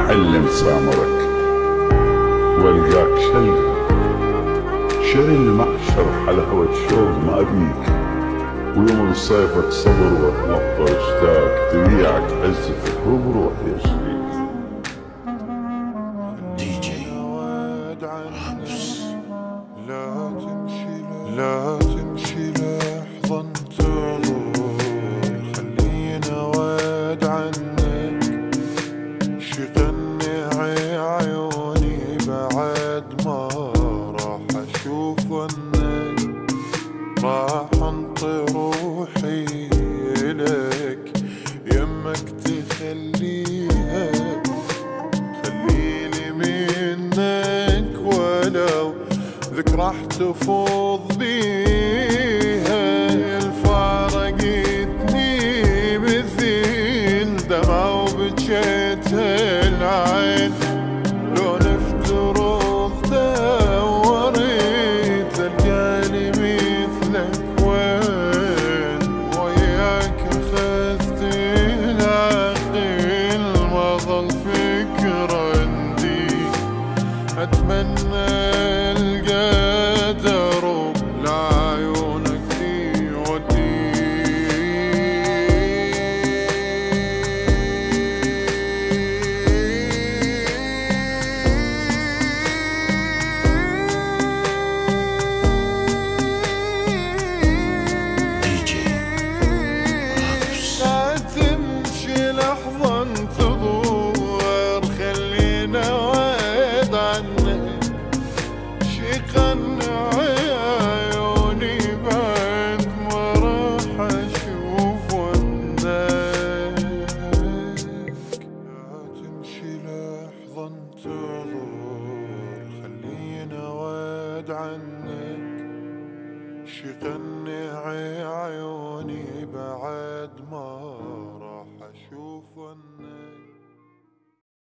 معلم سامرك والقاك شل المحشر حلاوة شوق ما أبيك، ويوم بصيفك صبر واتنطر اشتاق تبيعك عزتك وبروح يا شريك. دي جي رامس. لا تمشي لحظة انتظر، خلينا واد عنك، شغلني عيوني بعد ما راح اشوف ونك، راح انطي روحي لك يمك تخليها، خليني منك ولو ذكرى احتفظ بيها. الفارقتني بالذيل دمع وبجيت العين، لو نفترض دوريت تلقاني مثلك وين، وياك اخذت العقل ما ظل فكرة عندي، اتمنى القدر لعيونك يوديك. دي جي رامس. لا تمشي لحظة انتظر، خلينا واد عنك، شغلني عيوني بعد ما راح اشوف ونك. لا تمشي لحظة انتظر، خلينا واد عنك، شغلني عيوني بعد ما راح اشوف ونك.